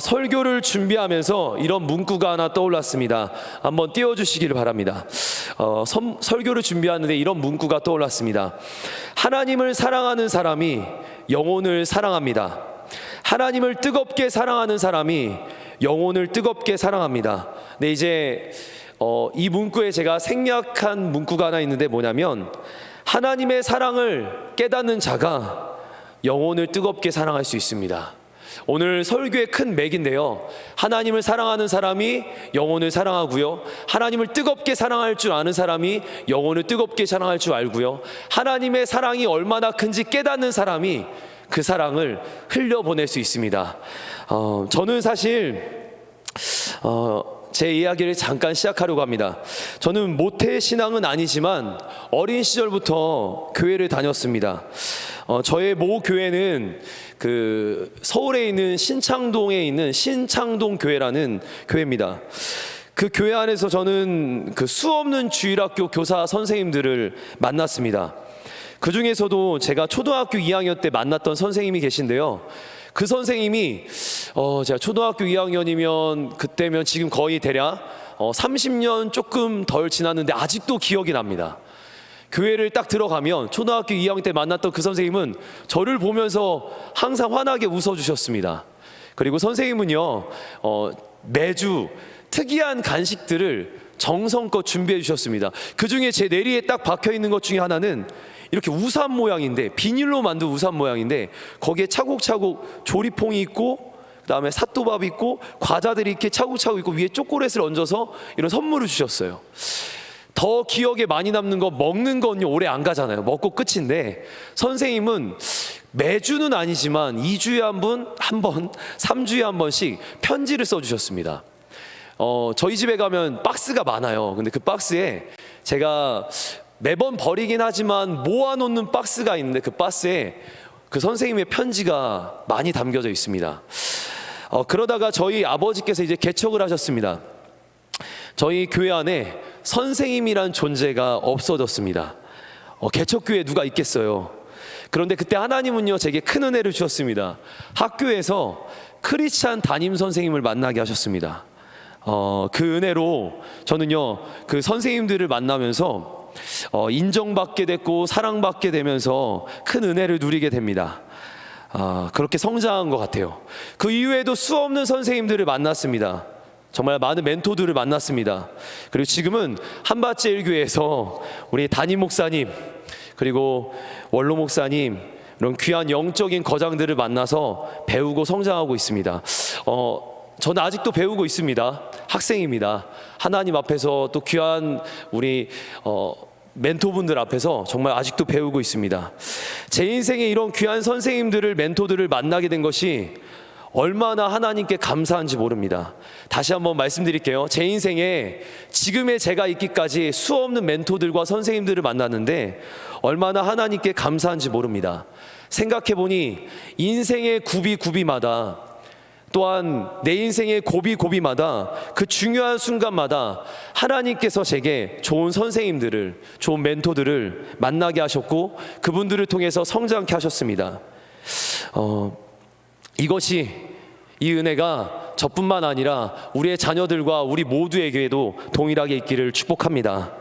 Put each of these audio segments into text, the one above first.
설교를 준비하면서 이런 문구가 하나 떠올랐습니다. 한번 띄워주시기를 바랍니다. 설교를 준비하는데 이런 문구가 떠올랐습니다. 하나님을 사랑하는 사람이 영혼을 사랑합니다. 하나님을 뜨겁게 사랑하는 사람이 영혼을 뜨겁게 사랑합니다. 네, 이제 이 문구에 제가 생략한 문구가 하나 있는데 뭐냐면, 하나님의 사랑을 깨닫는 자가 영혼을 뜨겁게 사랑할 수 있습니다. 오늘 설교의 큰 맥인데요, 하나님을 사랑하는 사람이 영혼을 사랑하고요, 하나님을 뜨겁게 사랑할 줄 아는 사람이 영혼을 뜨겁게 사랑할 줄 알고요, 하나님의 사랑이 얼마나 큰지 깨닫는 사람이 그 사랑을 흘려보낼 수 있습니다. 저는 사실 제 이야기를 잠깐 시작하려고 합니다. 저는 모태신앙은 아니지만 어린 시절부터 교회를 다녔습니다. 저의 모 교회는 서울에 있는 신창동에 있는 신창동 교회라는 교회입니다. 그 교회 안에서 저는 수없는 주일학교 교사 선생님들을 만났습니다. 그 중에서도 제가 초등학교 2학년 때 만났던 선생님이 계신데요, 그 선생님이 제가 초등학교 2학년이면 그때면 지금 거의 대략 30년 조금 덜 지났는데 아직도 기억이 납니다. 교회를 딱 들어가면 초등학교 2학년 때 만났던 그 선생님은 저를 보면서 항상 환하게 웃어주셨습니다. 그리고 선생님은요, 매주 특이한 간식들을 정성껏 준비해 주셨습니다. 그 중에 제 내리에 딱 박혀 있는 것 중에 하나는 이렇게 우산 모양인데, 비닐로 만든 우산 모양인데, 거기에 차곡차곡 조리퐁이 있고, 그 다음에 삿도밥이 있고, 과자들이 이렇게 차곡차곡 있고, 위에 초콜릿을 얹어서 이런 선물을 주셨어요. 더 기억에 많이 남는 거, 먹는 건요 오래 안 가잖아요. 먹고 끝인데, 선생님은 매주는 아니지만 2주에 한 번, 3주에 한 번씩 편지를 써주셨습니다. 저희 집에 가면 박스가 많아요. 근데 그 박스에 제가 매번 버리긴 하지만 모아놓는 박스가 있는데, 그 박스에 그 선생님의 편지가 많이 담겨져 있습니다. 그러다가 저희 아버지께서 이제 개척을 하셨습니다. 저희 교회 안에 선생님이란 존재가 없어졌습니다. 개척교회에 누가 있겠어요. 그런데 그때 하나님은요 제게 큰 은혜를 주셨습니다. 학교에서 크리스찬 담임 선생님을 만나게 하셨습니다. 그 은혜로 저는요 그 선생님들을 만나면서 인정받게 됐고 사랑받게 되면서 큰 은혜를 누리게 됩니다. 그렇게 성장한 것 같아요. 그 이후에도 수없는 선생님들을 만났습니다. 정말 많은 멘토들을 만났습니다. 그리고 지금은 한밭제일교회에서 우리 담임 목사님, 그리고 원로 목사님, 이런 귀한 영적인 거장들을 만나서 배우고 성장하고 있습니다. 저는 아직도 배우고 있습니다. 학생입니다. 하나님 앞에서 또 귀한 우리 멘토분들 앞에서 정말 아직도 배우고 있습니다. 제 인생에 이런 귀한 선생님들을, 멘토들을 만나게 된 것이 얼마나 하나님께 감사한지 모릅니다. 다시 한번 말씀드릴게요. 제 인생에 지금의 제가 있기까지 수없는 멘토들과 선생님들을 만났는데 얼마나 하나님께 감사한지 모릅니다. 생각해보니 인생의 구비마다, 또한 내 인생의 고비마다, 그 중요한 순간마다 하나님께서 제게 좋은 선생님들을, 좋은 멘토들을 만나게 하셨고 그분들을 통해서 성장케 하셨습니다. 이 은혜가 저뿐만 아니라 우리의 자녀들과 우리 모두에게도 동일하게 있기를 축복합니다.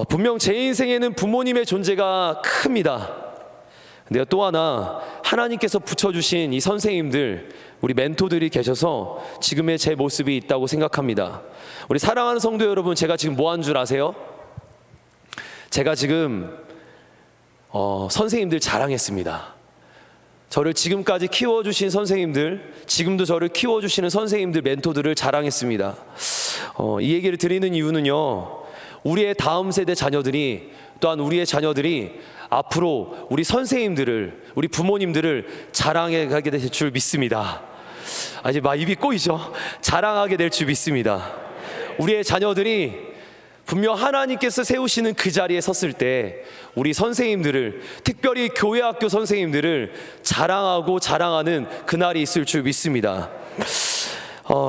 분명 제 인생에는 부모님의 존재가 큽니다. 근데 또 하나, 하나님께서 붙여주신 이 선생님들, 우리 멘토들이 계셔서 지금의 제 모습이 있다고 생각합니다. 우리 사랑하는 성도 여러분, 제가 지금 뭐 한 줄 아세요? 제가 지금 선생님들 자랑했습니다. 저를 지금까지 키워주신 선생님들, 지금도 저를 키워주시는 선생님들, 멘토들을 자랑했습니다. 이 얘기를 드리는 이유는요, 우리의 다음 세대 자녀들이, 또한 우리의 자녀들이 앞으로 우리 선생님들을, 우리 부모님들을 자랑해 가게 될 줄 믿습니다. 이제 막 입이 꼬이죠. 자랑하게 될 줄 믿습니다. 우리의 자녀들이 분명 하나님께서 세우시는 그 자리에 섰을 때 우리 선생님들을, 특별히 교회학교 선생님들을 자랑하고 자랑하는 그날이 있을 줄 믿습니다.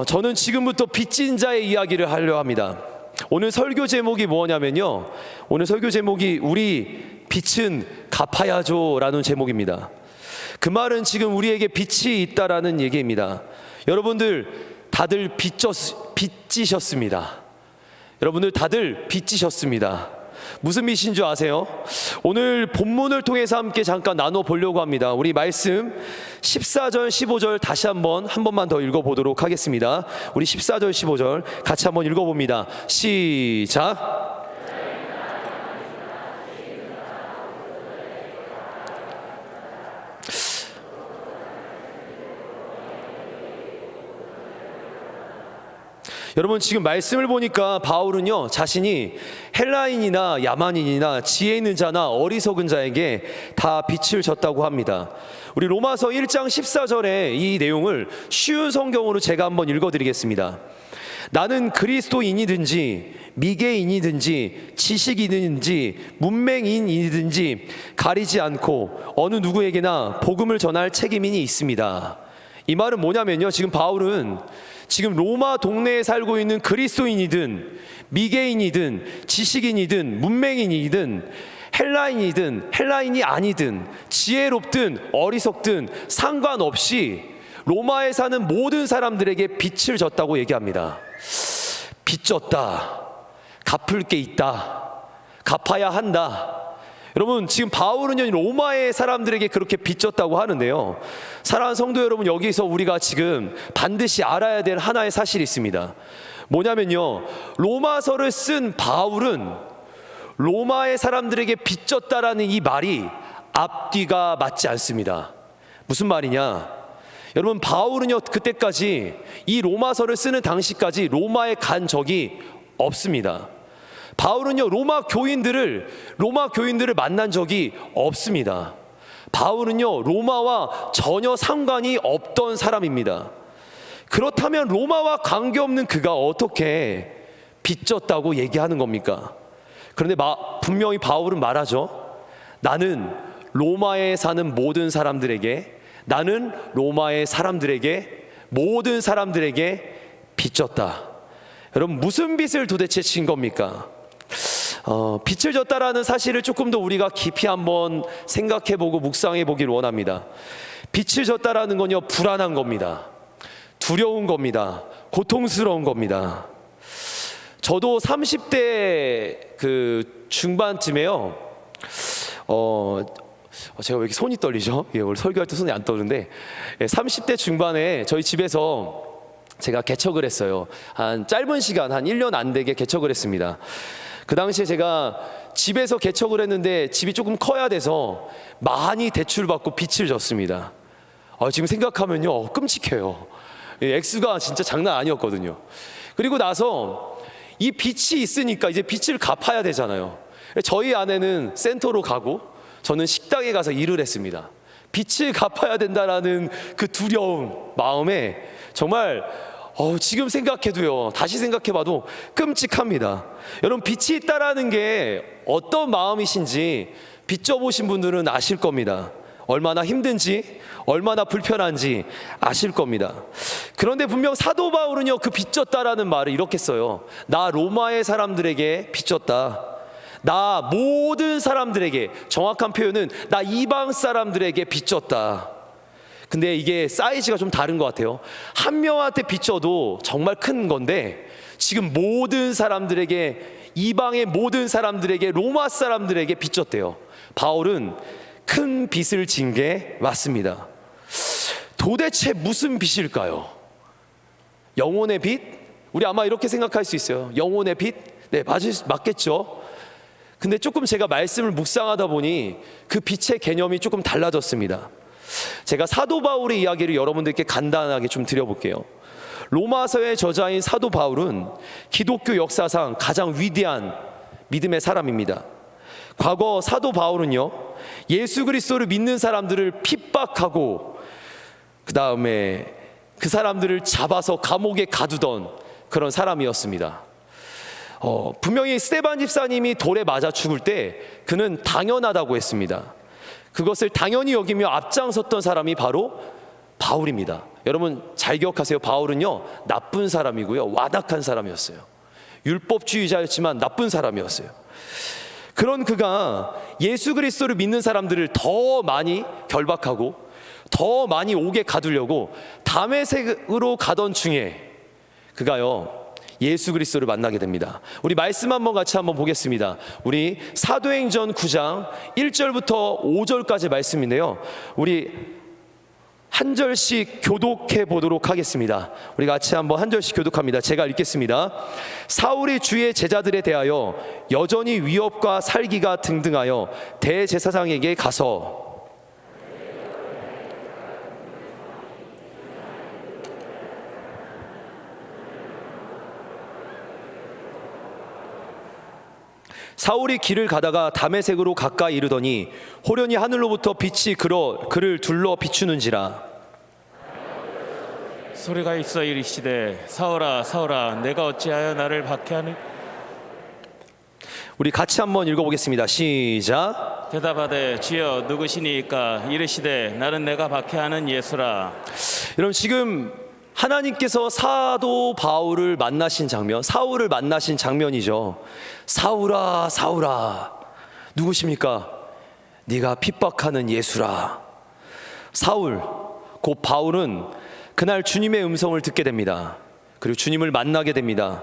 저는 지금부터 빚진 자의 이야기를 하려 합니다. 오늘 설교 제목이 뭐냐면요, 오늘 설교 제목이 우리 빚은 갚아야죠 라는 제목입니다. 그 말은 지금 우리에게 빛이 있다라는 얘기입니다. 여러분들 다들 빚지셨습니다. 여러분들 다들 빚지셨습니다. 무슨 빚인 줄 아세요? 오늘 본문을 통해서 함께 잠깐 나눠보려고 합니다. 우리 말씀 14절 15절 다시 한 번만 더 읽어보도록 하겠습니다. 우리 14절 15절 같이 한번 읽어봅니다. 시작. 여러분 지금 말씀을 보니까 바울은요 자신이 헬라인이나 야만인이나 지혜 있는 자나 어리석은 자에게 다 빛을 졌다고 합니다. 우리 로마서 1장 14절의 이 내용을 쉬운 성경으로 제가 한번 읽어드리겠습니다. 나는 그리스도인이든지 미개인이든지 지식인이든지 문맹인이든지 가리지 않고 어느 누구에게나 복음을 전할 책임이 있습니다. 이 말은 뭐냐면요, 지금 바울은 지금 로마 동네에 살고 있는 그리스도인이든 미개인이든 지식인이든 문맹인이든 헬라인이든 헬라인이 아니든 지혜롭든 어리석든 상관없이 로마에 사는 모든 사람들에게 빚을 졌다고 얘기합니다. 빚 졌다, 갚을 게 있다, 갚아야 한다. 여러분 지금 바울은요 로마의 사람들에게 그렇게 빚졌다고 하는데요, 사랑하는 성도 여러분, 여기서 우리가 지금 반드시 알아야 될 하나의 사실이 있습니다. 뭐냐면요, 로마서를 쓴 바울은 로마의 사람들에게 빚졌다라는 이 말이 앞뒤가 맞지 않습니다. 무슨 말이냐, 여러분 바울은요 그때까지 이 로마서를 쓰는 당시까지 로마에 간 적이 없습니다. 바울은요 로마 교인들을 만난 적이 없습니다. 바울은요 로마와 전혀 상관이 없던 사람입니다. 그렇다면 로마와 관계없는 그가 어떻게 빚졌다고 얘기하는 겁니까? 그런데 분명히 바울은 말하죠. 나는 로마에 사는 모든 사람들에게, 나는 로마의 사람들에게, 모든 사람들에게 빚졌다. 여러분 무슨 빚을 도대체 진 겁니까? 빚을 졌다라는 사실을 조금 더 우리가 깊이 한번 생각해보고 묵상해보길 원합니다. 빚을 졌다라는 건요 불안한 겁니다. 두려운 겁니다. 고통스러운 겁니다. 저도 30대 그 중반쯤에요, 제가 왜 이렇게 손이 떨리죠? 오늘 설교할 때 손이 안 떠는데, 30대 중반에 저희 집에서 제가 개척을 했어요. 한 짧은 시간, 한 1년 안 되게 개척을 했습니다. 그 당시에 제가 집에서 개척을 했는데 집이 조금 커야 돼서 많이 대출받고 빚을 졌습니다. 지금 생각하면요 끔찍해요. 액수가 진짜 장난 아니었거든요. 그리고 나서 이 빚이 있으니까 이제 빚을 갚아야 되잖아요. 저희 아내는 센터로 가고 저는 식당에 가서 일을 했습니다. 빚을 갚아야 된다라는 그 두려움 마음에 정말 지금 생각해도요, 다시 생각해봐도 끔찍합니다. 여러분 빚이 있다라는 게 어떤 마음이신지 빚져보신 분들은 아실 겁니다. 얼마나 힘든지, 얼마나 불편한지 아실 겁니다. 그런데 분명 사도 바울은요 그 빚졌다라는 말을 이렇게 써요. 나 로마의 사람들에게 빚졌다. 나 모든 사람들에게, 정확한 표현은 나 이방 사람들에게 빚졌다. 근데 이게 사이즈가 좀 다른 것 같아요. 한 명한테 빚져도 정말 큰 건데 지금 모든 사람들에게, 이방의 모든 사람들에게, 로마 사람들에게 빚졌대요. 바울은 큰 빚을 진 게 맞습니다. 도대체 무슨 빚일까요? 영혼의 빚? 우리 아마 이렇게 생각할 수 있어요. 영혼의 빚? 네, 맞겠죠. 근데 조금 제가 말씀을 묵상하다 보니 그 빚의 개념이 조금 달라졌습니다. 제가 사도 바울의 이야기를 여러분들께 간단하게 좀 드려볼게요. 로마서의 저자인 사도 바울은 기독교 역사상 가장 위대한 믿음의 사람입니다. 과거 사도 바울은요 예수 그리스도를 믿는 사람들을 핍박하고 그 다음에 그 사람들을 잡아서 감옥에 가두던 그런 사람이었습니다. 분명히 스데반 집사님이 돌에 맞아 죽을 때 그는 당연하다고 했습니다. 그것을 당연히 여기며 앞장섰던 사람이 바로 바울입니다. 여러분 잘 기억하세요. 바울은요 나쁜 사람이고요, 완악한 사람이었어요. 율법주의자였지만 나쁜 사람이었어요. 그런 그가 예수 그리스도를 믿는 사람들을 더 많이 결박하고 더 많이 오게 가두려고 다메섹으로 가던 중에 그가요 예수 그리스도를 만나게 됩니다. 우리 말씀 한번 같이 한번 보겠습니다. 우리 사도행전 9장 1절부터 5절까지 말씀인데요, 우리 한 절씩 교독해 보도록 하겠습니다. 우리 같이 한번 한 절씩 교독합니다. 제가 읽겠습니다. 사울이 주의 제자들에 대하여 여전히 위협과 살기가 등등하여 대제사장에게 가서 사울이 길을 가다가 다메섹으로 가까이 이르더니 호련히 하늘로부터 빛이 그를 둘러 비추는지라. 소리가 있어 이르시되 사울아 사울아 내가 어찌하여 나를 박해하니. 우리 같이 한번 읽어보겠습니다. 시작. 대답하되 주여 누구시니까. 이르시되 나는 내가 박해하는 예수라. 여러분, 지금 하나님께서 사도 바울을 만나신 장면, 사울을 만나신 장면이죠. 사울아 사울아 누구십니까? 네가 핍박하는 예수라. 사울, 곧 바울은 그날 주님의 음성을 듣게 됩니다. 그리고 주님을 만나게 됩니다.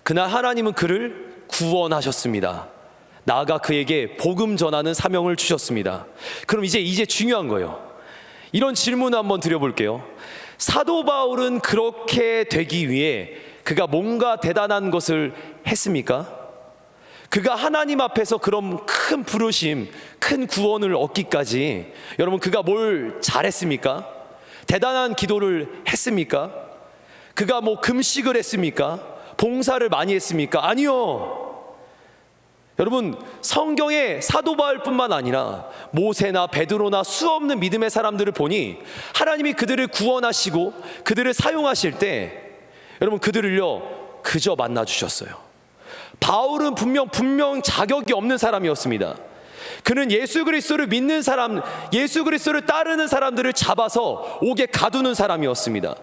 그날 하나님은 그를 구원하셨습니다. 나아가 그에게 복음 전하는 사명을 주셨습니다. 그럼 이제 중요한 거예요. 이런 질문을 한번 드려볼게요. 사도 바울은 그렇게 되기 위해 그가 뭔가 대단한 것을 했습니까? 그가 하나님 앞에서 그런 큰 부르심, 큰 구원을 얻기까지 여러분 그가 뭘 잘했습니까? 대단한 기도를 했습니까? 그가 뭐 금식을 했습니까? 봉사를 많이 했습니까? 아니요. 여러분, 성경에 사도 바울뿐만 아니라 모세나 베드로나 수없는 믿음의 사람들을 보니 하나님이 그들을 구원하시고 그들을 사용하실 때 여러분 그들을요 그저 만나 주셨어요. 바울은 분명 자격이 없는 사람이었습니다. 그는 예수 그리스도를 믿는 사람, 예수 그리스도를 따르는 사람들을 잡아서 옥에 가두는 사람이었습니다.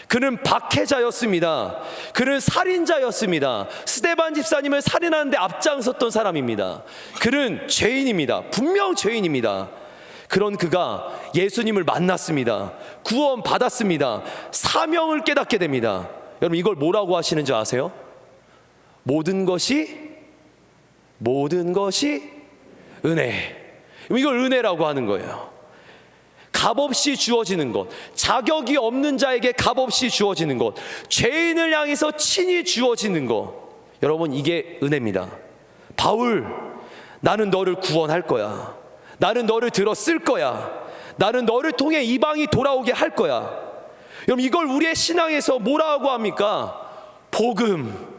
그는 박해자였습니다. 그는 살인자였습니다. 스데반 집사님을 살인하는데 앞장섰던 사람입니다. 그는 죄인입니다. 분명 죄인입니다. 그런 그가 예수님을 만났습니다. 구원 받았습니다. 사명을 깨닫게 됩니다. 여러분, 이걸 뭐라고 하시는 줄 아세요? 모든 것이 은혜. 이걸 은혜라고 하는 거예요. 값없이 주어지는 것, 자격이 없는 자에게 값없이 주어지는 것, 죄인을 향해서 친히 주어지는 것, 여러분 이게 은혜입니다. 바울, 나는 너를 구원할 거야. 나는 너를 들어 쓸 거야. 나는 너를 통해 이방이 돌아오게 할 거야. 여러분, 이걸 우리의 신앙에서 뭐라고 합니까? 복음.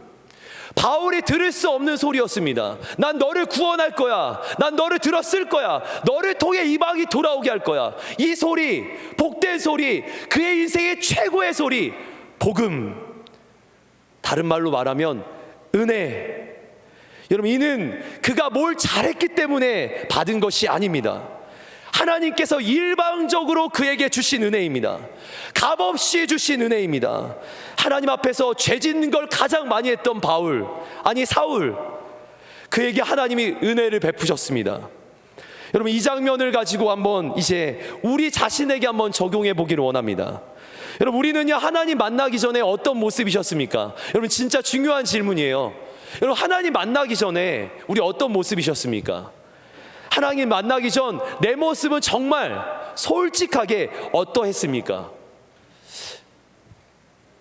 바울이 들을 수 없는 소리였습니다. 난 너를 구원할 거야. 난 너를 들어 쓸 거야. 너를 통해 이방이 돌아오게 할 거야. 이 소리, 복된 소리, 그의 인생의 최고의 소리, 복음. 다른 말로 말하면 은혜. 여러분, 이는 그가 뭘 잘했기 때문에 받은 것이 아닙니다. 하나님께서 일방적으로 그에게 주신 은혜입니다. 값없이 주신 은혜입니다. 하나님 앞에서 죄 짓는 걸 가장 많이 했던 사울, 그에게 하나님이 은혜를 베푸셨습니다. 여러분, 이 장면을 가지고 한번 이제 우리 자신에게 한번 적용해 보기를 원합니다. 여러분, 우리는요 하나님 만나기 전에 어떤 모습이셨습니까? 여러분, 진짜 중요한 질문이에요. 여러분, 하나님 만나기 전에 우리 어떤 모습이셨습니까? 하나님 만나기 전 내 모습은 정말 솔직하게 어떠했습니까?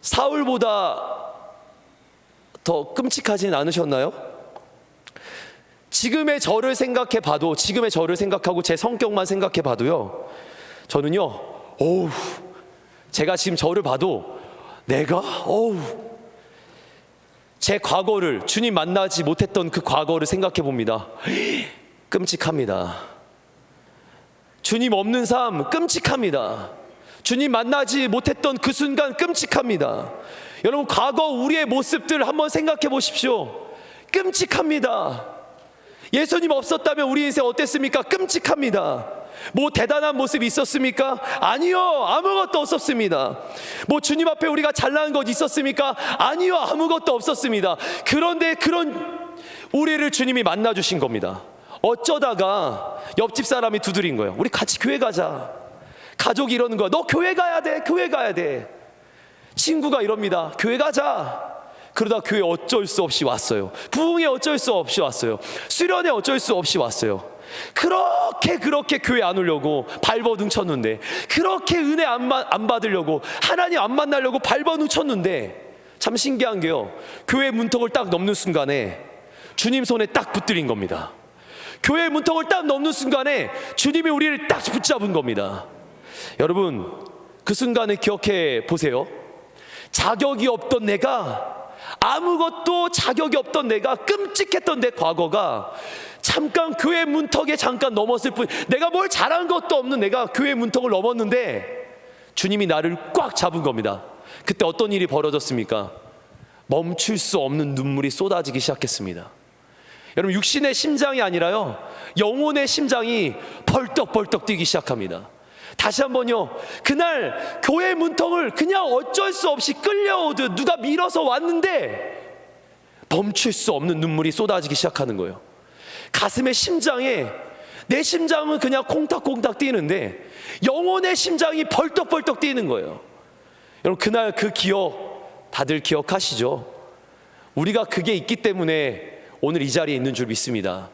사울보다 더 끔찍하진 않으셨나요? 지금의 저를 생각해 봐도, 지금의 저를 생각하고 제 성격만 생각해 봐도요, 저는요, 제가 지금 저를 봐도 제 과거를, 주님 만나지 못했던 그 과거를 생각해 봅니다. 끔찍합니다. 주님 없는 삶 끔찍합니다. 주님 만나지 못했던 그 순간 끔찍합니다. 여러분, 과거 우리의 모습들 한번 생각해 보십시오. 끔찍합니다. 예수님 없었다면 우리 인생 어땠습니까? 끔찍합니다. 뭐 대단한 모습이 있었습니까? 아니요, 아무것도 없었습니다. 뭐 주님 앞에 우리가 잘난 것 있었습니까? 아니요, 아무것도 없었습니다. 그런데 그런 우리를 주님이 만나 주신 겁니다. 어쩌다가 옆집 사람이 두드린 거예요. 우리 같이 교회 가자. 가족이 이러는 거야. 너 교회 가야 돼, 교회 가야 돼. 친구가 이럽니다. 교회 가자. 그러다 교회 어쩔 수 없이 왔어요. 부흥에 어쩔 수 없이 왔어요. 수련회 어쩔 수 없이 왔어요. 그렇게 교회 안 오려고 발버둥 쳤는데, 그렇게 은혜 안 받으려고, 하나님 안 만나려고 발버둥 쳤는데, 참 신기한 게요, 교회 문턱을 딱 넘는 순간에 주님 손에 딱 붙들린 겁니다. 교회 문턱을 딱 넘는 순간에 주님이 우리를 딱 붙잡은 겁니다. 여러분, 그 순간을 기억해 보세요. 자격이 없던 내가, 아무것도 자격이 없던 내가, 끔찍했던 내 과거가 잠깐 교회 문턱에 잠깐 넘었을 뿐, 내가 뭘 잘한 것도 없는 내가 교회 문턱을 넘었는데 주님이 나를 꽉 잡은 겁니다. 그때 어떤 일이 벌어졌습니까? 멈출 수 없는 눈물이 쏟아지기 시작했습니다. 여러분, 육신의 심장이 아니라요, 영혼의 심장이 벌떡벌떡 뛰기 시작합니다. 다시 한번요, 그날 교회 문턱을 그냥 어쩔 수 없이 끌려오듯 누가 밀어서 왔는데 멈출 수 없는 눈물이 쏟아지기 시작하는 거예요. 가슴의 심장에, 내 심장은 그냥 콩닥콩닥 뛰는데 영혼의 심장이 벌떡벌떡 뛰는 거예요. 여러분, 그날 그 기억 다들 기억하시죠? 우리가 그게 있기 때문에 오늘 이 자리에 있는 줄 믿습니다.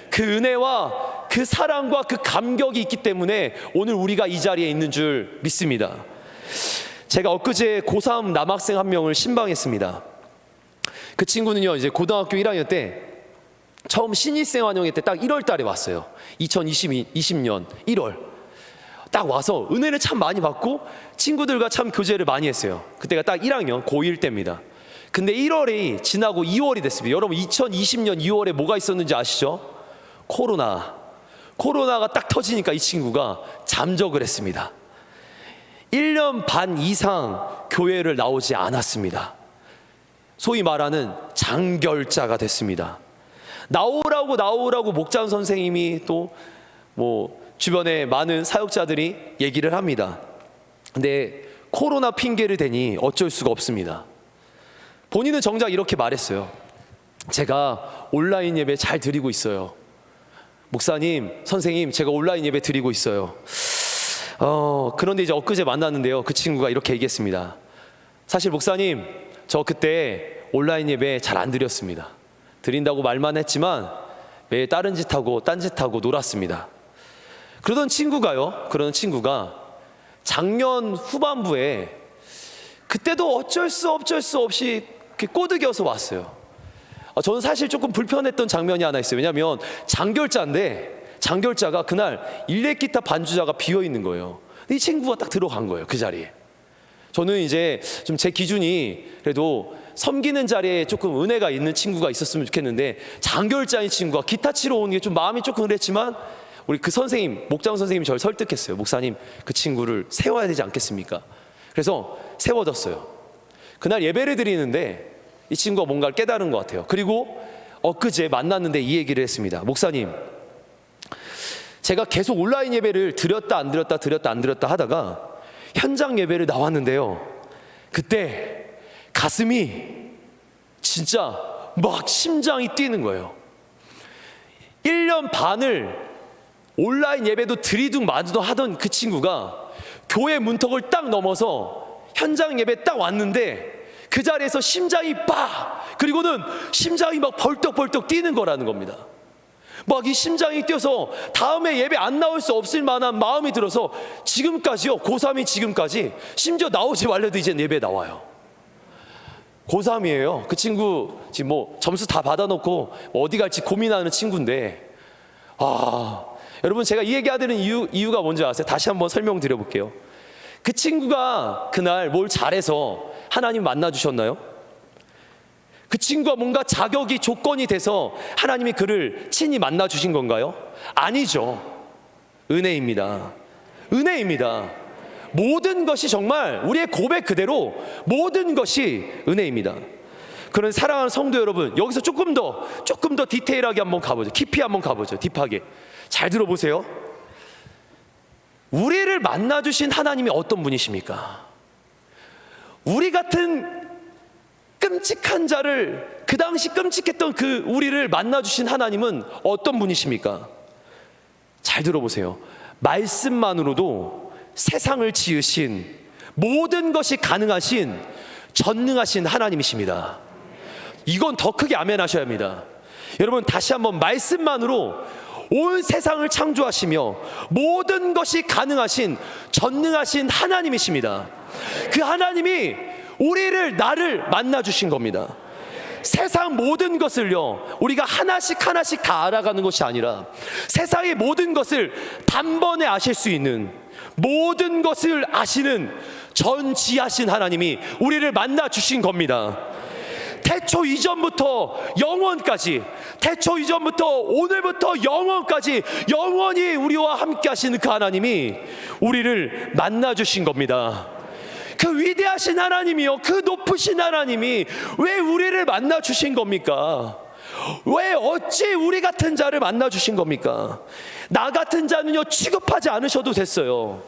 그 은혜와 그 사랑과 그 감격이 있기 때문에 오늘 우리가 이 자리에 있는 줄 믿습니다. 제가 엊그제 고3 남학생 한 명을 신방했습니다. 그 친구는요, 이제 고등학교 1학년 때 처음 신입생 환영회 때 딱 1월 달에 왔어요. 2020년 1월 딱 와서 은혜를 참 많이 받고 친구들과 참 교제를 많이 했어요. 그때가 딱 1학년 고1 때입니다. 근데 1월이 지나고 2월이 됐습니다. 여러분, 2020년 2월에 뭐가 있었는지 아시죠? 코로나가 딱 터지니까 이 친구가 잠적을 했습니다. 1년 반 이상 교회를 나오지 않았습니다. 소위 말하는 장결자가 됐습니다. 나오라고 목장 선생님이 또 주변에 많은 사역자들이 얘기를 합니다. 근데 코로나 핑계를 대니 어쩔 수가 없습니다. 본인은 정작 이렇게 말했어요. 제가 온라인 예배 잘 드리고 있어요. 목사님, 선생님, 제가 온라인 예배 드리고 있어요. 그런데 이제 엊그제 만났는데요, 그 친구가 이렇게 얘기했습니다. 사실 목사님, 저 그때 온라인 예배 잘 안 드렸습니다. 드린다고 말만 했지만 매일 다른 짓하고 딴짓하고 놀았습니다. 그러던 친구가 작년 후반부에 그때도 어쩔 수 없이 이렇게 꼬드겨서 왔어요. 저는 사실 조금 불편했던 장면이 하나 있어요. 왜냐하면 장결자가 그날 일렉기타 반주자가 비어 있는 거예요. 이 친구가 딱 들어간 거예요, 그 자리에. 저는 이제 좀 제 기준이 그래도 섬기는 자리에 조금 은혜가 있는 친구가 있었으면 좋겠는데, 장결자인 친구가 기타 치러 오는 게 좀 마음이 조금 그랬지만 우리 그 선생님, 목장 선생님이 저를 설득했어요. 목사님, 그 친구를 세워야 되지 않겠습니까? 그래서 세워졌어요. 그날 예배를 드리는데 이 친구가 뭔가를 깨달은 것 같아요. 그리고 엊그제 만났는데 이 얘기를 했습니다. 목사님, 제가 계속 온라인 예배를 드렸다 안 드렸다 하다가 현장 예배를 나왔는데요, 그때 가슴이 진짜 막 심장이 뛰는 거예요. 1년 반을 온라인 예배도 들이둥 마두둥 하던 그 친구가 교회 문턱을 딱 넘어서 현장 예배 딱 왔는데 그 자리에서 심장이 그리고는 심장이 막 벌떡벌떡 뛰는 거라는 겁니다. 막 이 심장이 뛰어서 다음에 예배 안 나올 수 없을 만한 마음이 들어서 지금까지요, 고3이 지금까지 심지어 나오지 말래도 이제 예배 나와요. 고3이에요. 그 친구 지금 점수 다 받아놓고 어디 갈지 고민하는 친구인데, 여러분, 제가 이 얘기하는 이유가 뭔지 아세요? 다시 한번 설명드려 볼게요. 그 친구가 그날 뭘 잘해서 하나님 만나주셨나요? 그 친구가 뭔가 자격이 조건이 돼서 하나님이 그를 친히 만나주신 건가요? 아니죠. 은혜입니다. 모든 것이, 정말 우리의 고백 그대로 모든 것이 은혜입니다. 그런 사랑하는 성도 여러분, 여기서 조금 더 디테일하게 한번 가보죠. 깊이 한번 가보죠. 딥하게. 잘 들어보세요. 우리를 만나주신 하나님이 어떤 분이십니까? 우리 같은 끔찍한 자를, 그 당시 끔찍했던 그 우리를 만나주신 하나님은 어떤 분이십니까? 잘 들어보세요. 말씀만으로도 세상을 지으신, 모든 것이 가능하신 전능하신 하나님이십니다. 이건 더 크게 아멘 하셔야 합니다. 여러분, 다시 한번 말씀만으로 온 세상을 창조하시며 모든 것이 가능하신 전능하신 하나님이십니다. 그 하나님이 우리를, 나를 만나주신 겁니다. 세상 모든 것을요, 우리가 하나씩 하나씩 다 알아가는 것이 아니라 세상의 모든 것을 단번에 아실 수 있는, 모든 것을 아시는 전지하신 하나님이 우리를 만나주신 겁니다. 태초 이전부터 영원까지, 태초 이전부터 오늘부터 영원까지 영원히 우리와 함께 하시는 그 하나님이 우리를 만나주신 겁니다. 그 위대하신 하나님이요, 그 높으신 하나님이 왜 우리를 만나주신 겁니까? 왜 어찌 우리 같은 자를 만나주신 겁니까? 나 같은 자는요 취급하지 않으셔도 됐어요.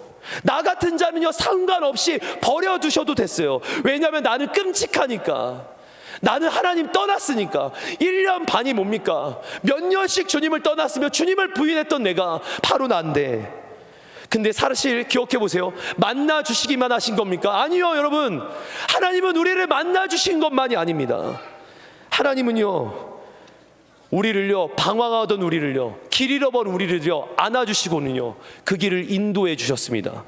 나 같은 자는요 상관없이 버려두셔도 됐어요. 왜냐하면 나는 끔찍하니까. 나는 하나님 떠났으니까. 1년 반이 뭡니까? 몇 년씩 주님을 떠났으며 주님을 부인했던 내가 바로 난데, 근데 사실 기억해 보세요. 만나 주시기만 하신 겁니까? 아니요, 여러분. 하나님은 우리를 만나 주신 것만이 아닙니다. 하나님은요, 우리를요, 방황하던 우리를요, 길 잃어버린 우리를요 안아주시고는요 그 길을 인도해 주셨습니다.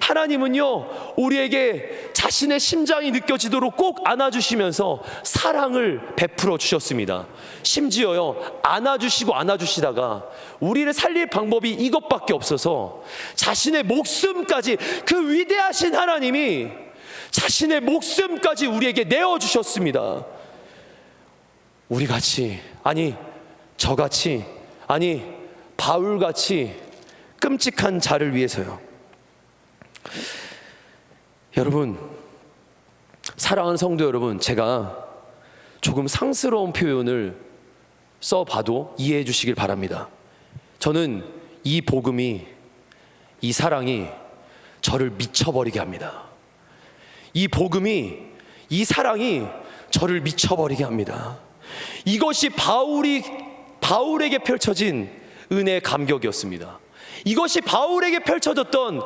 하나님은요 우리에게 자신의 심장이 느껴지도록 꼭 안아주시면서 사랑을 베풀어 주셨습니다. 심지어요 안아주시고 안아주시다가 우리를 살릴 방법이 이것밖에 없어서 자신의 목숨까지, 그 위대하신 하나님이 자신의 목숨까지 우리에게 내어주셨습니다. 우리같이, 아니 저같이, 아니 바울같이 끔찍한 자를 위해서요. 여러분, 사랑하는 성도 여러분, 제가 조금 상스러운 표현을 써봐도 이해해 주시길 바랍니다. 저는 이 복음이, 이 사랑이 저를 미쳐버리게 합니다. 이 복음이, 이 사랑이 저를 미쳐버리게 합니다. 이것이 바울에게 펼쳐진 은혜의 감격이었습니다. 이것이 바울에게 펼쳐졌던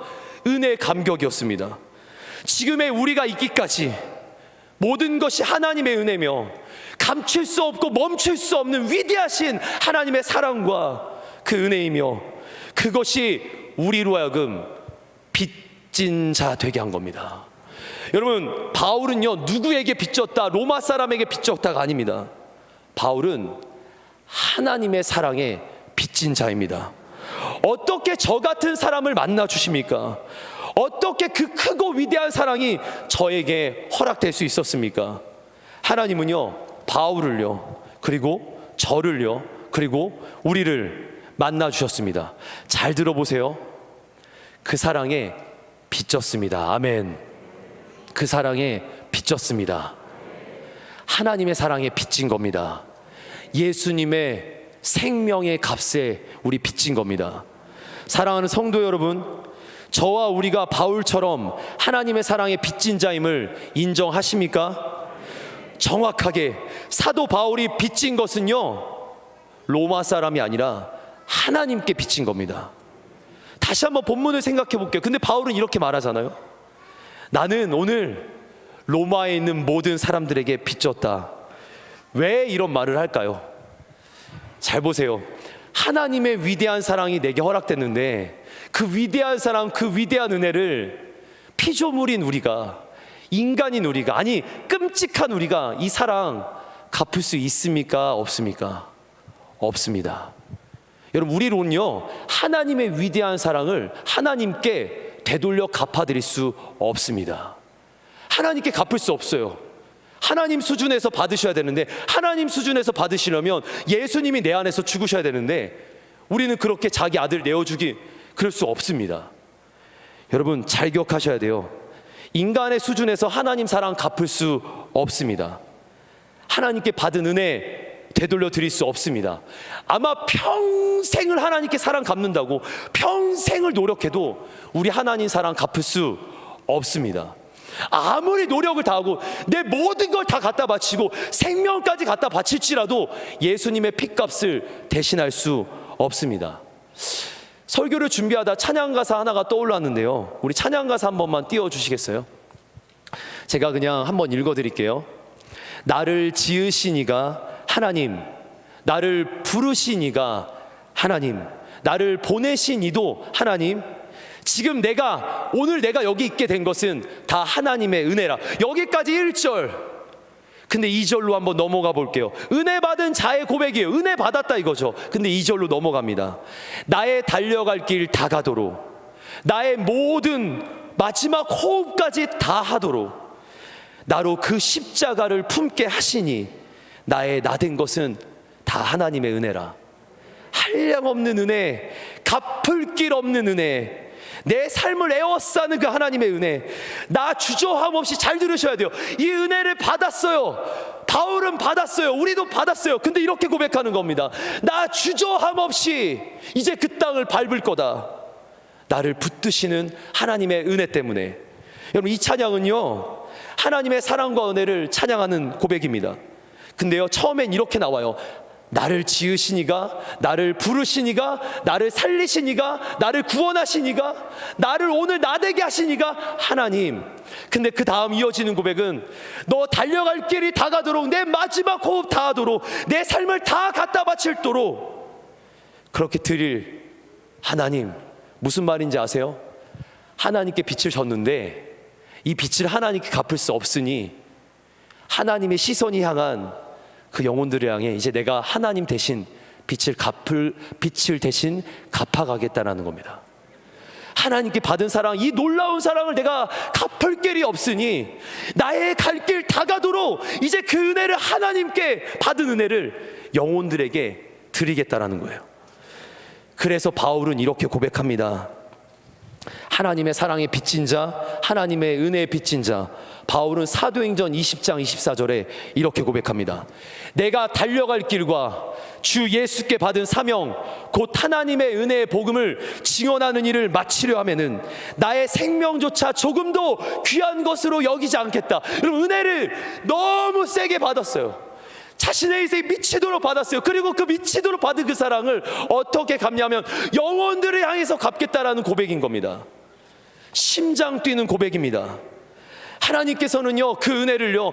은혜의 감격이었습니다. 지금의 우리가 있기까지 모든 것이 하나님의 은혜며 감출 수 없고 멈출 수 없는 위대하신 하나님의 사랑과 그 은혜이며, 그것이 우리로 하여금 빚진 자 되게 한 겁니다. 여러분, 바울은요 누구에게 빚졌다, 로마 사람에게 빚졌다가 아닙니다. 바울은 하나님의 사랑에 빚진 자입니다. 어떻게 저 같은 사람을 만나 주십니까? 어떻게 그 크고 위대한 사랑이 저에게 허락될 수 있었습니까? 하나님은요 바울을요, 그리고 저를요, 그리고 우리를 만나 주셨습니다. 잘 들어보세요. 그 사랑에 빚졌습니다. 아멘. 그 사랑에 빚졌습니다. 하나님의 사랑에 빚진 겁니다. 예수님의 생명의 값에 우리 빚진 겁니다. 사랑하는 성도 여러분, 저와 우리가 바울처럼 하나님의 사랑에 빚진 자임을 인정하십니까? 정확하게 사도 바울이 빚진 것은요 로마 사람이 아니라 하나님께 빚진 겁니다. 다시 한번 본문을 생각해 볼게요. 근데 바울은 이렇게 말하잖아요. 나는 오늘 로마에 있는 모든 사람들에게 빚졌다. 왜 이런 말을 할까요? 잘 보세요. 하나님의 위대한 사랑이 내게 허락됐는데 그 위대한 사랑, 그 위대한 은혜를 피조물인 우리가, 인간인 우리가, 아니 끔찍한 우리가 이 사랑 갚을 수 있습니까? 없습니까? 없습니다. 여러분, 우리로는요 하나님의 위대한 사랑을 하나님께 되돌려 갚아드릴 수 없습니다. 하나님께 갚을 수 없어요. 하나님 수준에서 받으셔야 되는데, 하나님 수준에서 받으시려면 예수님이 내 안에서 죽으셔야 되는데, 우리는 그렇게 자기 아들 내어주기 그럴 수 없습니다. 여러분 잘 기억하셔야 돼요. 인간의 수준에서 하나님 사랑 갚을 수 없습니다. 하나님께 받은 은혜 되돌려 드릴 수 없습니다. 아마 평생을 하나님께 사랑 갚는다고 평생을 노력해도 우리 하나님 사랑 갚을 수 없습니다. 아무리 노력을 다하고 내 모든 걸 다 갖다 바치고 생명까지 갖다 바칠지라도 예수님의 피값을 대신할 수 없습니다. 설교를 준비하다 찬양가사 하나가 떠올랐는데요. 우리 찬양가사 한 번만 띄워주시겠어요? 제가 그냥 한번 읽어드릴게요. 나를 지으시니가 하나님, 나를 부르시니가 하나님, 나를 보내시니도 하나님, 지금 오늘 내가 여기 있게 된 것은 다 하나님의 은혜라. 여기까지 1절. 근데 2절로 한번 넘어가 볼게요. 은혜 받은 자의 고백이에요. 은혜 받았다 이거죠. 근데 2절로 넘어갑니다. 나의 달려갈 길 다 가도록, 나의 모든 마지막 호흡까지 다 하도록 나로 그 십자가를 품게 하시니 나의 나 된 것은 다 하나님의 은혜라. 한량 없는 은혜, 갚을 길 없는 은혜, 내 삶을 에워싸는 그 하나님의 은혜. 나 주저함 없이 잘 들으셔야 돼요. 이 은혜를 받았어요. 바울은 받았어요. 우리도 받았어요. 근데 이렇게 고백하는 겁니다. 나 주저함 없이 이제 그 땅을 밟을 거다. 나를 붙드시는 하나님의 은혜 때문에. 여러분, 이 찬양은요, 하나님의 사랑과 은혜를 찬양하는 고백입니다. 근데요, 처음엔 이렇게 나와요. 나를 지으시니가, 나를 부르시니가, 나를 살리시니가, 나를 구원하시니가, 나를 오늘 나 되게 하시니가 하나님. 근데 그 다음 이어지는 고백은 너 달려갈 길이 다 가도록, 내 마지막 호흡 다 하도록, 내 삶을 다 갖다 바칠도록 그렇게 드릴 하나님. 무슨 말인지 아세요? 하나님께 빛을 줬는데 이 빛을 하나님께 갚을 수 없으니 하나님의 시선이 향한 그 영혼들을 향해 이제 내가 하나님 대신 빛을 대신 갚아가겠다라는 겁니다. 하나님께 받은 사랑, 이 놀라운 사랑을 내가 갚을 길이 없으니 나의 갈 길 다 가도록 이제 그 은혜를, 하나님께 받은 은혜를 영혼들에게 드리겠다라는 거예요. 그래서 바울은 이렇게 고백합니다. 하나님의 사랑에 빚진 자, 하나님의 은혜에 빚진 자. 바울은 사도행전 20장 24절에 이렇게 고백합니다. 내가 달려갈 길과 주 예수께 받은 사명, 곧 하나님의 은혜의 복음을 증언하는 일을 마치려 하면은 나의 생명조차 조금도 귀한 것으로 여기지 않겠다. 여러분, 은혜를 너무 세게 받았어요. 자신의 인생이 미치도록 받았어요. 그리고 그 미치도록 받은 그 사랑을 어떻게 갚냐면 영혼들을 향해서 갚겠다라는 고백인 겁니다. 심장 뛰는 고백입니다. 하나님께서는요, 그 은혜를요,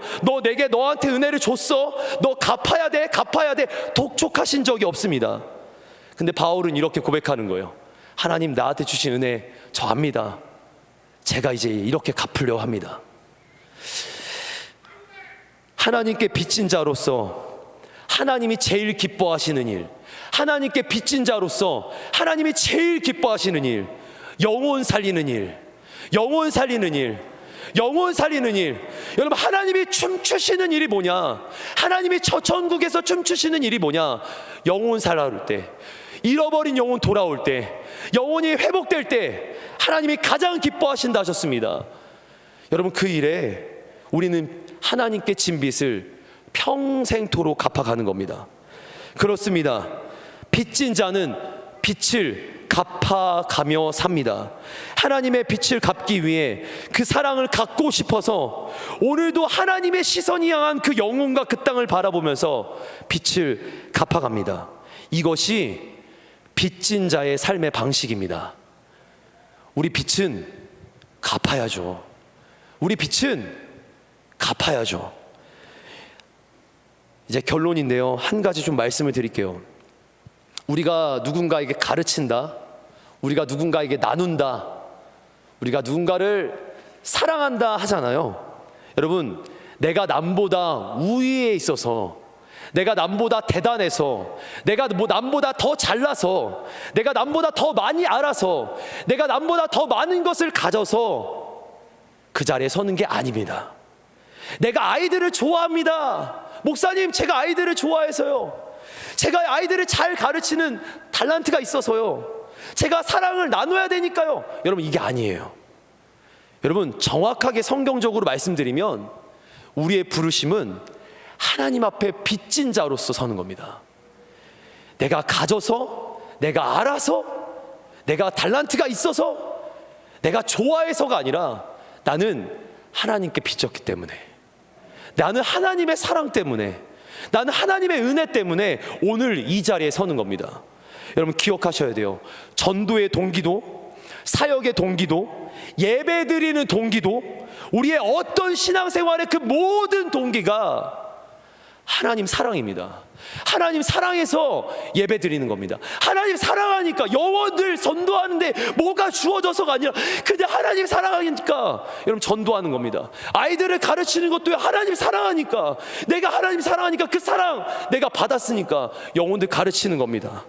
너한테 은혜를 줬어, 너 갚아야 돼 독촉하신 적이 없습니다. 근데 바울은 이렇게 고백하는 거예요. 하나님, 나한테 주신 은혜 저 압니다. 제가 이제 이렇게 갚으려고 합니다. 하나님께 빚진 자로서 하나님이 제일 기뻐하시는 일, 하나님께 빚진 자로서 하나님이 제일 기뻐하시는 일, 영혼 살리는 일, 영혼 살리는 일, 영혼 살리는 일. 여러분, 하나님이 춤추시는 일이 뭐냐? 하나님이 저 천국에서 춤추시는 일이 뭐냐? 영혼 살아올 때, 잃어버린 영혼 돌아올 때, 영혼이 회복될 때 하나님이 가장 기뻐하신다 하셨습니다. 여러분, 그 일에 우리는 하나님께 진 빚을 평생토록 갚아가는 겁니다. 그렇습니다. 빚진 자는 빚을 갚아가며 삽니다. 하나님의 빚을 갚기 위해 그 사랑을 갖고 싶어서 오늘도 하나님의 시선이 향한 그 영혼과 그 땅을 바라보면서 빚을 갚아갑니다. 이것이 빚진 자의 삶의 방식입니다. 우리 빚은 갚아야죠. 우리 빚은 갚아야죠. 이제 결론인데요, 한 가지 좀 말씀을 드릴게요. 우리가 누군가에게 가르친다, 우리가 누군가에게 나눈다, 우리가 누군가를 사랑한다 하잖아요. 여러분, 내가 남보다 우위에 있어서, 내가 남보다 대단해서, 내가 남보다 더 잘나서, 내가 남보다 더 많이 알아서, 내가 남보다 더 많은 것을 가져서 그 자리에 서는 게 아닙니다. 내가 아이들을 좋아합니다. 목사님, 제가 아이들을 좋아해서요. 제가 아이들을 잘 가르치는 탤런트가 있어서요. 제가 사랑을 나눠야 되니까요. 여러분, 이게 아니에요. 여러분, 정확하게 성경적으로 말씀드리면 우리의 부르심은 하나님 앞에 빚진 자로서 서는 겁니다. 내가 가져서, 내가 알아서, 내가 탤런트가 있어서, 내가 좋아해서가 아니라 나는 하나님께 빚졌기 때문에, 나는 하나님의 사랑 때문에, 나는 하나님의 은혜 때문에 오늘 이 자리에 서는 겁니다. 여러분 기억하셔야 돼요. 전도의 동기도, 사역의 동기도, 예배드리는 동기도, 우리의 어떤 신앙생활의 그 모든 동기가 하나님 사랑입니다. 하나님 사랑해서 예배 드리는 겁니다. 하나님 사랑하니까, 영혼들 전도하는데 뭐가 주어져서가 아니라 그냥 하나님 사랑하니까 여러분 전도하는 겁니다. 아이들을 가르치는 것도 하나님 사랑하니까, 내가 하나님 사랑하니까 그 사랑 내가 받았으니까 영혼들 가르치는 겁니다.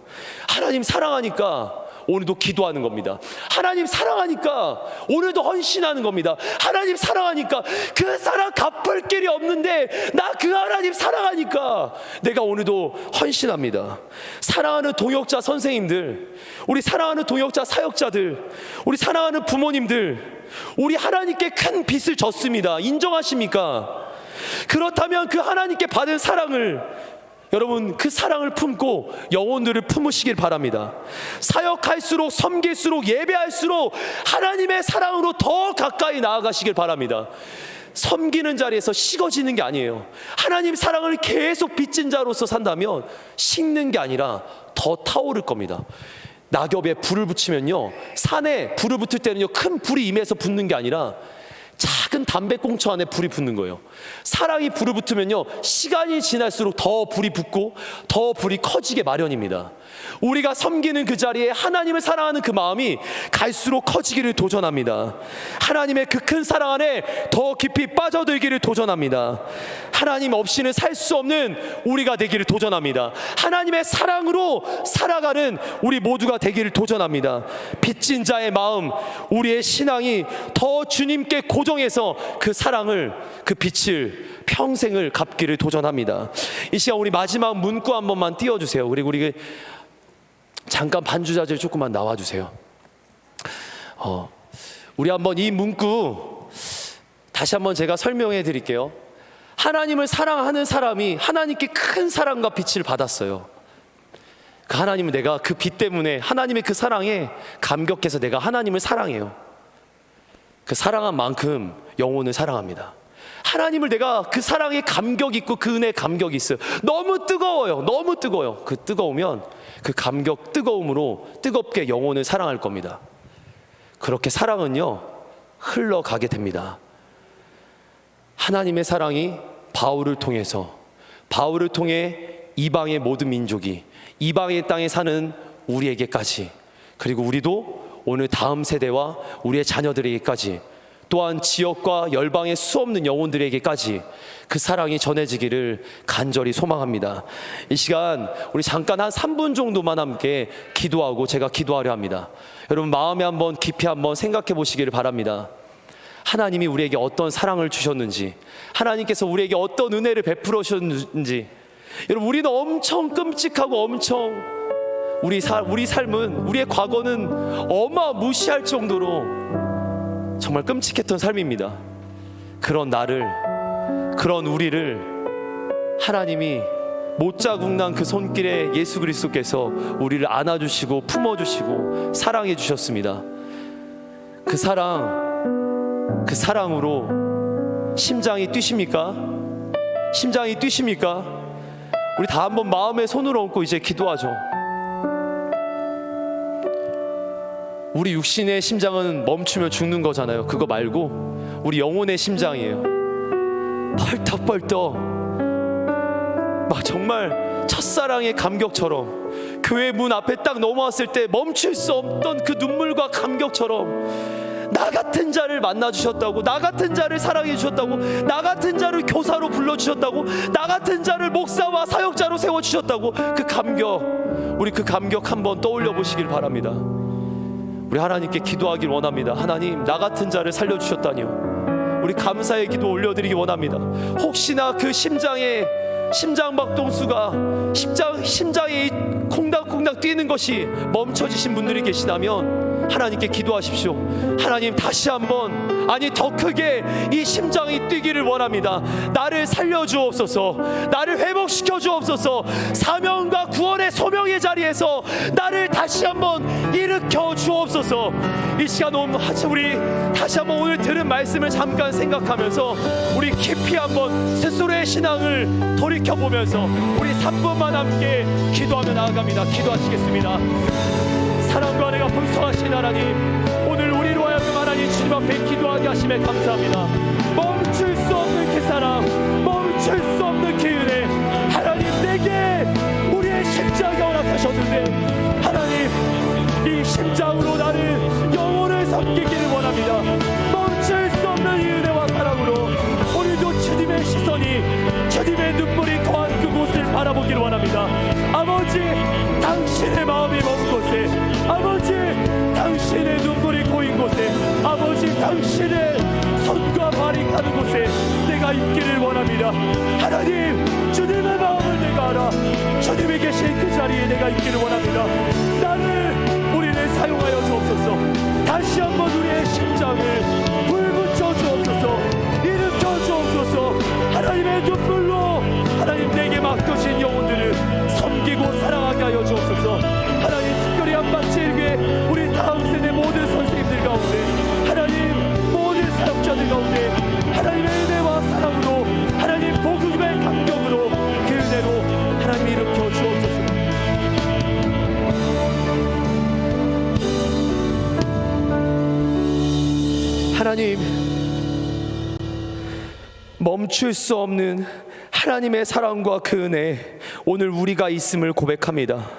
하나님 사랑하니까 오늘도 기도하는 겁니다. 하나님 사랑하니까 오늘도 헌신하는 겁니다. 하나님 사랑하니까 그 사랑 갚을 길이 없는데 나 그 하나님 사랑하니까 내가 오늘도 헌신합니다. 사랑하는 동역자 선생님들, 우리 사랑하는 동역자 사역자들, 우리 사랑하는 부모님들, 우리 하나님께 큰 빚을 졌습니다. 인정하십니까? 그렇다면 그 하나님께 받은 사랑을, 여러분 그 사랑을 품고 영혼들을 품으시길 바랍니다. 사역할수록, 섬길수록, 예배할수록 하나님의 사랑으로 더 가까이 나아가시길 바랍니다. 섬기는 자리에서 식어지는 게 아니에요. 하나님 사랑을 계속 빚진 자로서 산다면 식는 게 아니라 더 타오를 겁니다. 낙엽에 불을 붙이면요, 산에 불을 붙을 때는요, 큰 불이 임해서 붙는 게 아니라 작은 담배꽁초 안에 불이 붙는 거예요. 사랑이 불을 붙으면요, 시간이 지날수록 더 불이 붙고 더 불이 커지게 마련입니다. 우리가 섬기는 그 자리에 하나님을 사랑하는 그 마음이 갈수록 커지기를 도전합니다. 하나님의 그 큰 사랑 안에 더 깊이 빠져들기를 도전합니다. 하나님 없이는 살 수 없는 우리가 되기를 도전합니다. 하나님의 사랑으로 살아가는 우리 모두가 되기를 도전합니다. 빚진 자의 마음, 우리의 신앙이 더 주님께 고정해서 그 사랑을, 그 빛을 평생을 갚기를 도전합니다. 이 시간 우리 마지막 문구 한 번만 띄워주세요. 그리고 우리 잠깐 반주자들 조금만 나와주세요. 우리 한번 이 문구 다시 한번 제가 설명해 드릴게요. 하나님을 사랑하는 사람이 하나님께 큰 사랑과 빛을 받았어요. 그 하나님은, 내가 그 빛 때문에, 하나님의 그 사랑에 감격해서 내가 하나님을 사랑해요. 그 사랑한 만큼 영혼을 사랑합니다. 하나님을 내가 그 사랑에 감격 있고 그 은혜에 감격이 있어요. 너무 뜨거워요. 너무 뜨거워요. 그 뜨거우면 그 감격, 뜨거움으로 뜨겁게 영혼을 사랑할 겁니다. 그렇게 사랑은요, 흘러가게 됩니다. 하나님의 사랑이 바울을 통해서, 바울을 통해 이방의 모든 민족이, 이방의 땅에 사는 우리에게까지, 그리고 우리도 오늘 다음 세대와 우리의 자녀들에게까지, 또한 지역과 열방의 수없는 영혼들에게까지 그 사랑이 전해지기를 간절히 소망합니다. 이 시간 우리 잠깐 한 3분 정도만 함께 기도하고 제가 기도하려 합니다. 여러분 마음에 한번 깊이 한번 생각해 보시기를 바랍니다. 하나님이 우리에게 어떤 사랑을 주셨는지, 하나님께서 우리에게 어떤 은혜를 베풀어 주셨는지, 여러분 우리는 엄청 끔찍하고 엄청 우리 삶은, 우리의 과거는 어마무시할 정도로 정말 끔찍했던 삶입니다. 그런 나를, 그런 우리를 하나님이 못자국난 그 손길에 예수 그리스도께서 우리를 안아주시고 품어주시고 사랑해 주셨습니다. 그 사랑으로 심장이 뛰십니까? 심장이 뛰십니까? 우리 다 한번 마음에 손을 얹고 이제 기도하죠. 우리 육신의 심장은 멈추면 죽는 거잖아요. 그거 말고 우리 영혼의 심장이에요. 펄떡펄떡 막 정말 첫사랑의 감격처럼, 교회 문 앞에 딱 넘어왔을 때 멈출 수 없던 그 눈물과 감격처럼, 나 같은 자를 만나주셨다고, 나 같은 자를 사랑해 주셨다고, 나 같은 자를 교사로 불러주셨다고, 나 같은 자를 목사와 사역자로 세워주셨다고, 그 감격, 우리 그 감격 한번 떠올려 보시길 바랍니다. 우리 하나님께 기도하길 원합니다. 하나님, 나 같은 자를 살려주셨다니요. 우리 감사의 기도 올려드리기 원합니다. 혹시나 그 심장박동수가 심장이 콩닥콩닥 뛰는 것이 멈춰지신 분들이 계시다면 하나님께 기도하십시오. 하나님, 다시 한번, 아니 더 크게 이 심장이 뛰기를 원합니다. 나를 살려주옵소서. 나를 회복시켜 주옵소서. 사명과 구원의 소명의 자리에서 나를 다시 한번 일으켜 주옵소서. 이 시간 우리 다시 한번 오늘 들은 말씀을 잠깐 생각하면서 우리 깊이 한번 스스로의 신앙을 돌이켜보면서 우리 3분만 함께 기도하며 나아갑니다. 기도하시겠습니다. 사랑과 은혜가 풍성하신 하나님, 오늘 우리로 하여금 하나님 주님 앞에 기도하게 하심에 감사합니다. 멈출 수 없는 그 사랑, 멈출 수 없는 그 은혜, 하나님 내게 우리의 심장이 허락하셨는데 하나님 이 심장으로 나는 영혼을 섬기기를 원합니다. 멈출 수 없는 이 은혜와 사랑으로 오늘도 주님의 시선이, 주님의 눈물이 거한 그곳을 바라보기를 원합니다. 아버지, 당신의 마음이 먼 곳에, 아버지 당신의 눈물이 고인 곳에, 아버지 당신의 손과 발이 가는 곳에 내가 있기를 원합니다. 하나님, 주님의 마음을 내가 알아 주님이 계신 그 자리에 내가 있기를 원합니다. 우리를 사용하여 주옵소서. 다시 한번 우리의 심장을 불붙여 주옵소서. 일으켜 주옵소서. 하나님의 눈물로 하나님 내게 맡겨진 영혼들을 섬기고 사랑하게 하여 주옵소서. 하나님, 특별히 한밭지교회 우리 다음 세대 모든 선생님들 가운데, 하나님 모든 사역자들 가운데 하나님의 은혜와 사랑으로, 하나님 복음의 감격으로 그 은혜로 하나님 일으켜 주옵소서. 하나님, 멈출 수 없는 하나님의 사랑과 그 은혜, 오늘 우리가 있음을 고백합니다.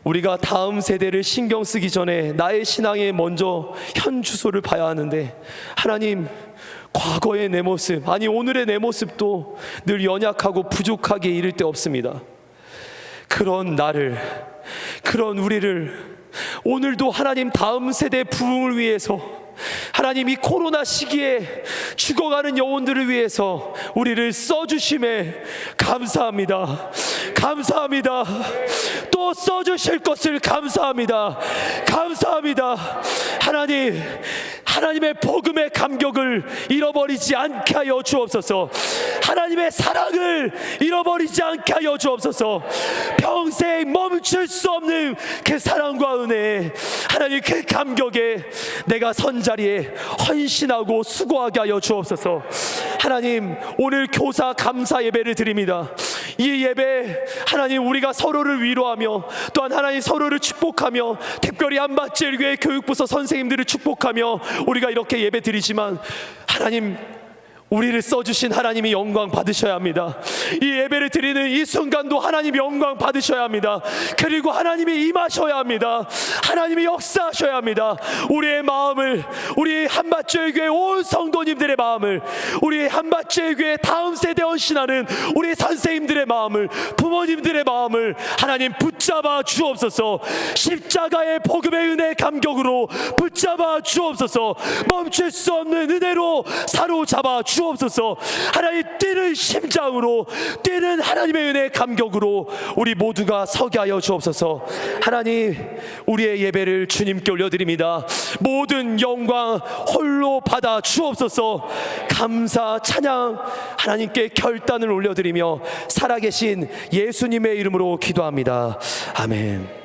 우리가 다음 세대를 신경 쓰기 전에 나의 신앙에 먼저 현 주소를 봐야 하는데, 하나님, 과거의 내 모습, 아니 오늘의 내 모습도 늘 연약하고 부족하게 이를 데 없습니다. 그런 나를, 그런 우리를 오늘도 하나님 다음 세대 부흥을 위해서, 하나님 이 코로나 시기에 죽어가는 영혼들을 위해서 우리를 써주심에 감사합니다. 감사합니다. 또 써주실 것을 감사합니다. 감사합니다. 하나님, 하나님의 복음의 감격을 잃어버리지 않게 하여 주옵소서. 하나님의 사랑을 잃어버리지 않게 하여 주옵소서. 평생 멈출 수 없는 그 사랑과 은혜, 하나님 그 감격에 내가 선자리에 헌신하고 수고하게 하여 주옵소서. 하나님, 오늘 교사 감사 예배를 드립니다. 이 예배 하나님 우리가 서로를 위로하며 또한 하나님 서로를 축복하며, 특별히 한밭제일교회 교육부서 선생님들을 축복하며 우리가 이렇게 예배 드리지만, 하나님 우리를 써주신 하나님이 영광 받으셔야 합니다. 이 예배를 드리는 이 순간도 하나님이 영광 받으셔야 합니다. 그리고 하나님이 임하셔야 합니다. 하나님이 역사하셔야 합니다. 우리의 마음을, 우리 한밭제일교회 온 성도님들의 마음을, 우리 한밭제일교회 다음 세대 헌신하는 우리 선생님들의 마음을, 부모님들의 마음을 하나님 붙잡아 주옵소서. 십자가의 복음의 은혜 감격으로 붙잡아 주옵소서. 멈출 수 없는 은혜로 사로잡아 주옵소서. 하나님 뛰는 심장으로, 뛰는 하나님의 은혜 감격으로 우리 모두가 서게 하여 주옵소서. 하나님, 우리의 예배를 주님께 올려드립니다. 모든 영광 홀로 받아 주옵소서. 감사 찬양 하나님께 결단을 올려드리며 살아계신 예수님의 이름으로 기도합니다. 아멘.